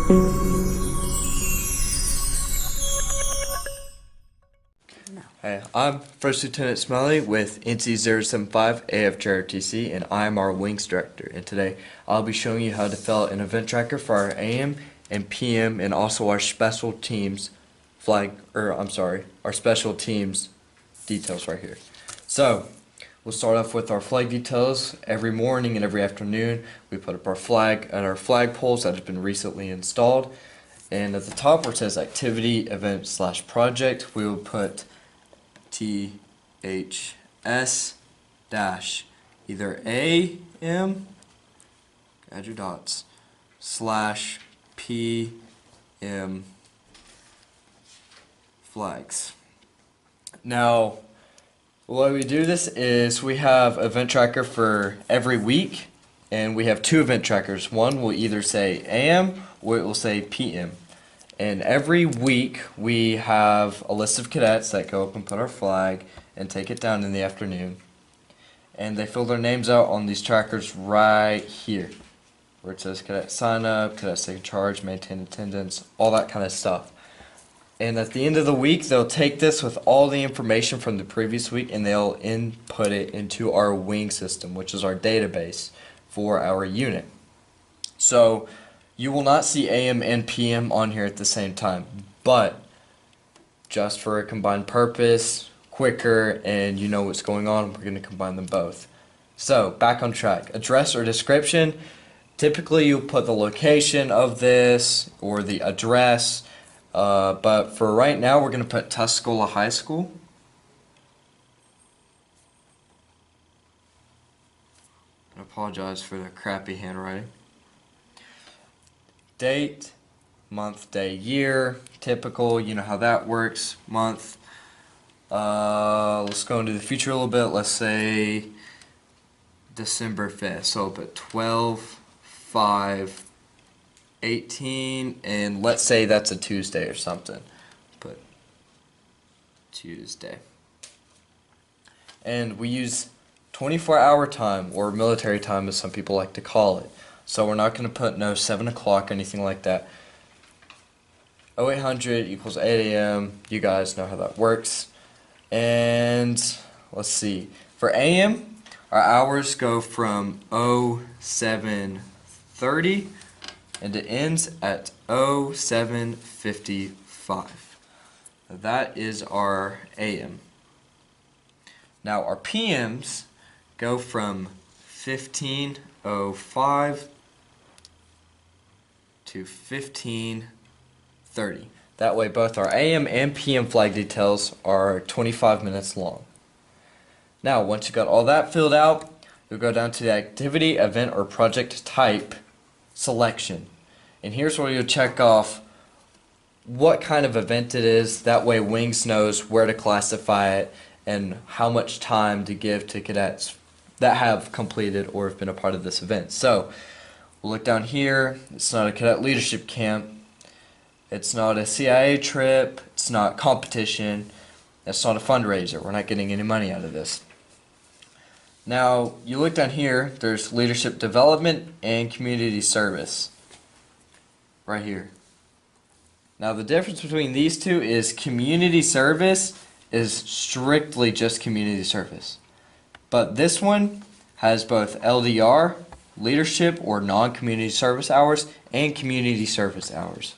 Hey, I'm First Lieutenant Smiley with NC075 AF JROTC, and I'm our Wings Director. And today I'll be showing you how to fill out an event tracker for our AM and PM and also our special teams our special teams details right here. So, we'll start off with our flag details. Every morning and every afternoon we put up our flag at our flag poles that have been recently installed. And at the top where it says activity, event / project, we will put THS dash either AM, add your dots, / PM flags. Now, the way we do this is we have event tracker for every week, and we have two event trackers. One will either say AM or it will say PM. And every week we have a list of cadets that go up and put our flag and take it down in the afternoon. And they fill their names out on these trackers right here, where it says cadet sign up, cadet take charge, maintain attendance, all that kind of stuff. And at the end of the week, they'll take this with all the information from the previous week and they'll input it into our wing system, which is our database for our unit. So you will not see AM and PM on here at the same time, but just for a combined purpose, quicker, and you know what's going on, we're going to combine them both. So, back on track. Address or description. Typically you'll put the location of this or the address, but for right now we're going to put Tuscola High School. I apologize for the crappy handwriting. Date, month, day, year, typical, you know how that works, month. Let's go into the future a little bit. Let's say December 5th. So I'll put 12/5/18, and let's say that's a Tuesday or something. Put Tuesday. And we use 24-hour time, or military time as some people like to call it. So we're not going to put no 7 o'clock or anything like that. 0800 equals 8 a.m. You guys know how that works. And let's see. For AM, our hours go from 07:30 and it ends at 07:55. That is our AM. Now our PMs go from 15:05 to 15:30. That way both our AM and PM flag details are 25 minutes long. Now once you got all that filled out, you'll go down to the activity, event, or project type selection. And here's where you'll check off what kind of event it is. That way Wings knows where to classify it and how much time to give to cadets that have completed or have been a part of this event. So we'll look down here. It's not a cadet leadership camp. It's not a CIA trip. It's not competition. It's not a fundraiser. We're not getting any money out of this. Now, you look down here, there's leadership development and community service. Right here. Now, the difference between these two is community service is strictly just community service. But this one has both LDR, leadership or non-community service hours, and community service hours.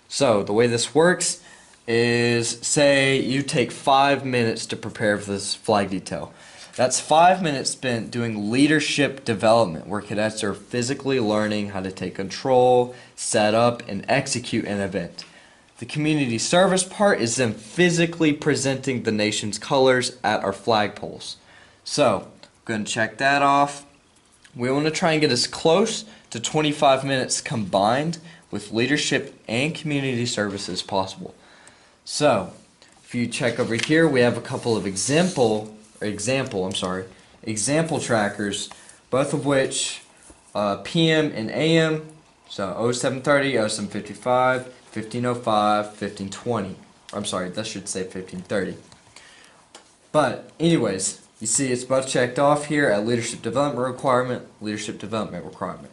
So the way this works is, say you take 5 minutes to prepare for this flag detail. That's 5 minutes spent doing leadership development, where cadets are physically learning how to take control, set up, and execute an event. The community service part is them physically presenting the nation's colors at our flagpoles. So, go ahead and check that off. We want to try and get as close to 25 minutes combined with leadership and community service as possible. So, if you check over here, we have a couple of example trackers, both of which PM and AM, so 0730, 0755, 1505, 1520. I'm sorry, that should say 1530. But anyways, you see it's both checked off here at leadership development requirement, leadership development requirement.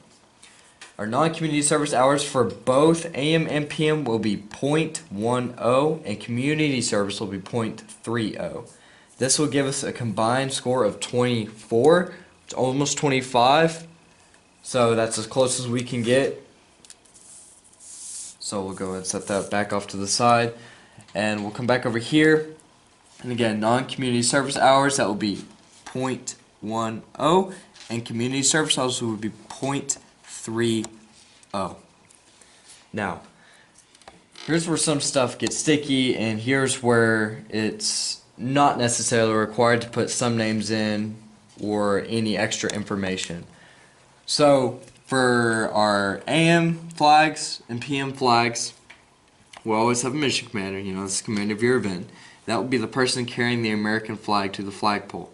Our non-community service hours for both AM and PM will be .10 and community service will be .30. This will give us a combined score of 24. It's almost 25. So that's as close as we can get. So we'll go ahead and set that back off to the side. And we'll come back over here. And again, non-community service hours, that will be .10. And community service hours will be .30. Now, here's where some stuff gets sticky, and here's where it's not necessarily required to put some names in or any extra information. So, for our AM flags and PM flags, we'll always have a mission commander, this is the commander of your event. That will be the person carrying the American flag to the flagpole.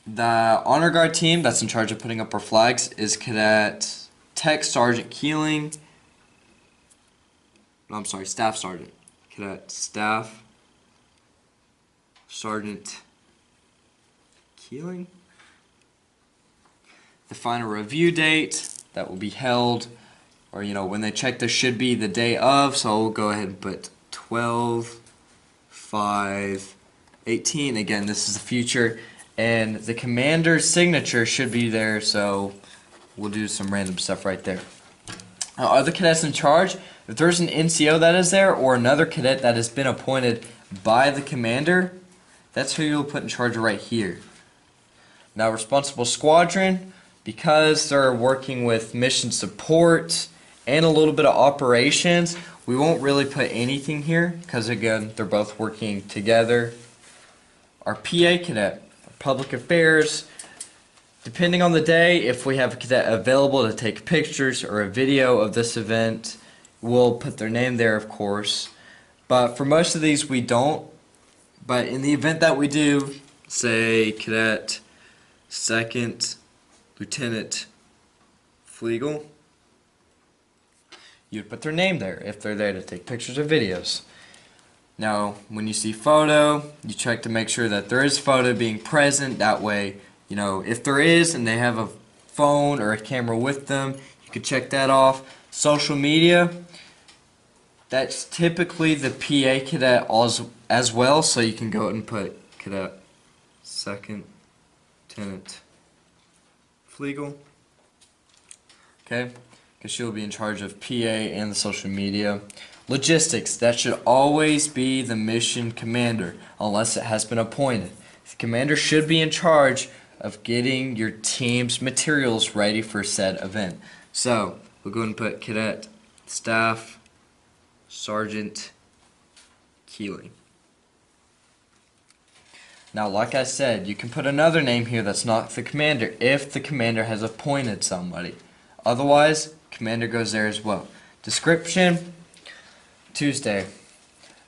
The honor guard team that's in charge of putting up our flags is Cadet Tech Sergeant Keeling. No, I'm sorry, Staff Sergeant. Cadet Staff Sergeant Keeling. The final review date that will be held, or when they check, there should be the day of, so we'll go ahead and put 12/5/18. Again, this is the future, and the commander's signature should be there, so we'll do some random stuff right there. Now, other cadets in charge, if there's an NCO that is there, or another cadet that has been appointed by the commander, that's who you'll put in charge right here. Now, responsible squadron, because they're working with mission support and a little bit of operations, we won't really put anything here because, again, they're both working together. Our PA cadet, public affairs, depending on the day, if we have a cadet available to take pictures or a video of this event, we'll put their name there, of course. But for most of these, we don't. But in the event that we do, say Cadet Second Lieutenant Flegel, you'd put their name there if they're there to take pictures or videos. Now, when you see photo, you check to make sure that there is photo being present. That way, if there is and they have a phone or a camera with them, you can check that off. Social media, that's typically the PA cadet as well, so you can go ahead and put Cadet Second Lieutenant Flegel. Okay, because she'll be in charge of PA and the social media. Logistics, that should always be the mission commander, unless it has been appointed. The commander should be in charge of getting your team's materials ready for said event. So, we'll go ahead and put Cadet Staff Sergeant Keeling. Now, like I said, you can put another name here that's not the commander if the commander has appointed somebody. Otherwise, commander goes there as well. Description, Tuesday.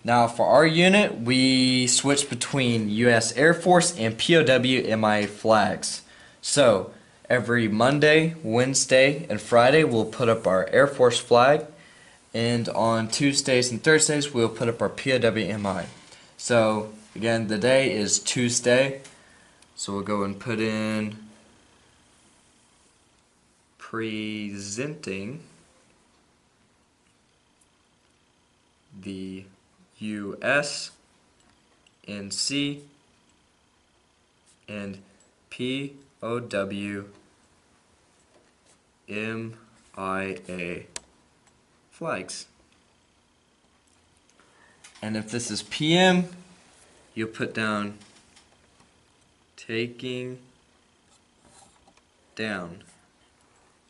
Now, for our unit, we switch between U.S. Air Force and POW MIA flags. So, every Monday, Wednesday, and Friday, we'll put up our Air Force flag. And on Tuesdays and Thursdays, we'll put up our POW MI. So, again, the day is Tuesday. So, we'll go and put in presenting the U.S. NC and POW MIA flags. And if this is PM, you'll put down taking down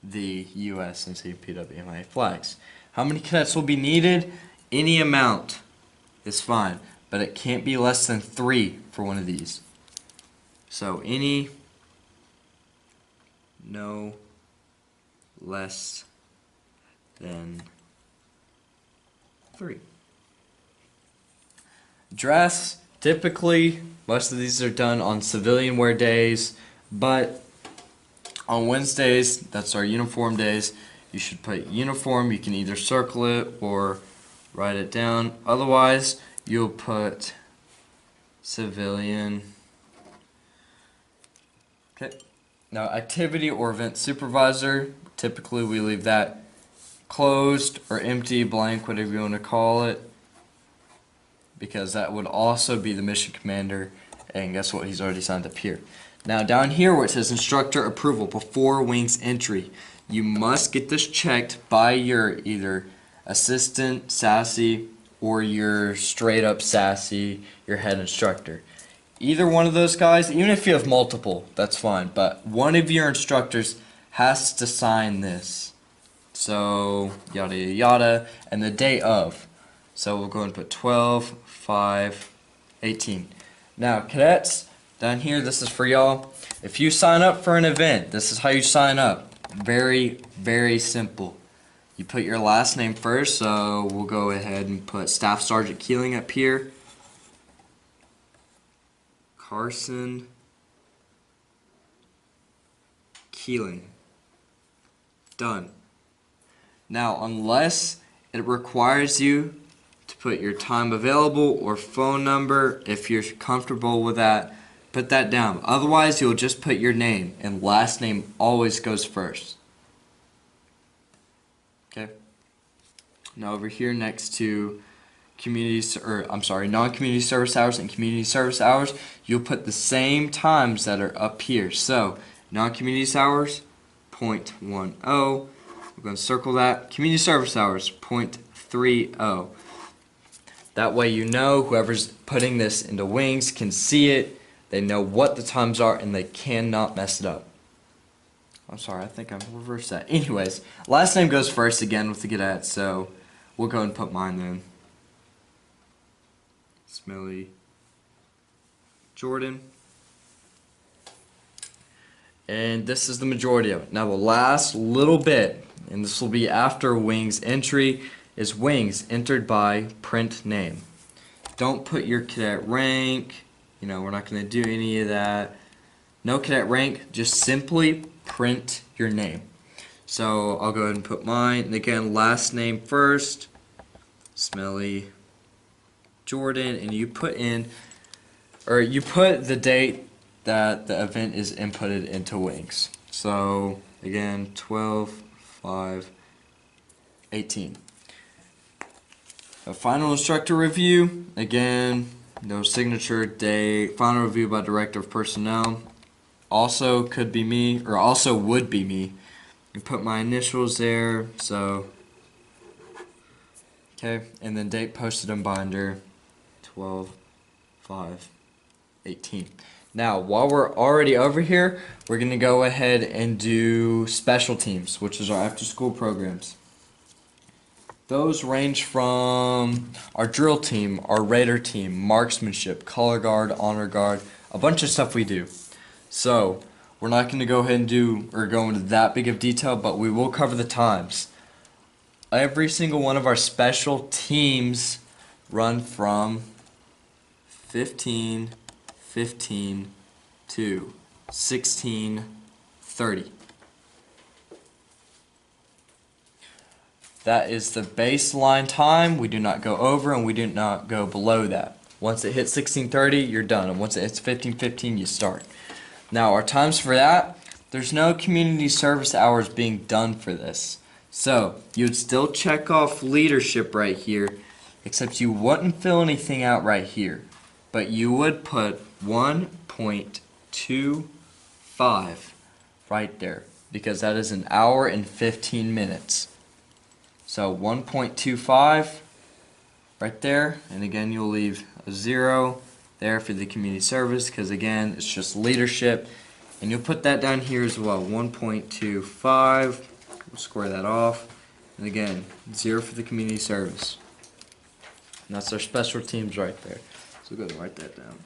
the U.S. and POW MIA flags. How many cadets will be needed? Any amount is fine, but it can't be less than 3 for one of these. So no less than 3. Dress, typically, most of these are done on civilian wear days, but on Wednesdays, that's our uniform days, you should put uniform. You can either circle it or write it down. Otherwise, you'll put civilian. Okay. Now, activity or event supervisor, typically we leave that closed or empty, blank, whatever you want to call it, because that would also be the mission commander, and guess what, he's already signed up here. Now down here where it says instructor approval before wings entry, you must get this checked by your either assistant sassy or your straight up sassy, your head instructor. Either one of those guys, even if you have multiple, that's fine, but one of your instructors has to sign this. So yada yada yada, and the day of. So we'll go and put 12/5/18. Now cadets, down here, this is for y'all. If you sign up for an event, this is how you sign up. Very, very simple. You put your last name first, so we'll go ahead and put Staff Sergeant Keeling up here. Carson Keeling. Done. Now, unless it requires you to put your time available or phone number, if you're comfortable with that, put that down. Otherwise, you'll just put your name, and last name always goes first. Okay. Now over here next to non-community service hours and community service hours, you'll put the same times that are up here. So non-community hours, 0.10. We're going to circle that. Community service hours, 0.30. That way you know whoever's putting this into wings can see it. They know what the times are and they cannot mess it up. I'm sorry, I think I've reversed that. Anyways, last name goes first again with the cadets, so we'll go and put mine then. Smelly Jordan. And this is the majority of it. Now the last little bit, and this will be after wings entry, is wings entered by print name. Don't put your cadet rank. You know, we're not going to do any of that. No cadet rank, just simply print your name. So I'll go ahead and put mine. And again, last name first, Smelly Jordan, and you put in, or you put the date that the event is inputted into wings. So again, 12/5/18. A final instructor review, again, no signature date, final review by director of personnel. Also could be me, or also would be me. You put my initials there, so okay, and then date posted in binder 12/5/18. Now, while we're already over here, we're going to go ahead and do special teams, which is our after-school programs. Those range from our drill team, our raider team, marksmanship, color guard, honor guard, a bunch of stuff we do. So, we're not going to go ahead and go into that big of detail, but we will cover the times. Every single one of our special teams run from 15:15 to 16:30. That is the baseline time. We do not go over and we do not go below that. Once it hits 16:30, you're done. And once it hits 15:15, you start. Now, our times for that, there's no community service hours being done for this. So, you would still check off leadership right here, except you wouldn't fill anything out right here. But you would put 1.25 right there, because that is an hour and 15 minutes. So 1.25 right there, and again you'll leave a 0 there for the community service, because again it's just leadership, and you'll put that down here as well, 1.25. We'll square that off, and again 0 for the community service. And that's our special teams right there. So we'll go ahead and write that down.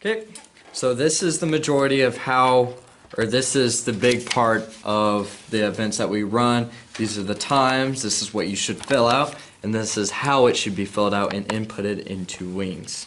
Okay, so this is the majority of this is the big part of the events that we run. These are the times, this is what you should fill out, and this is how it should be filled out and inputted into wings.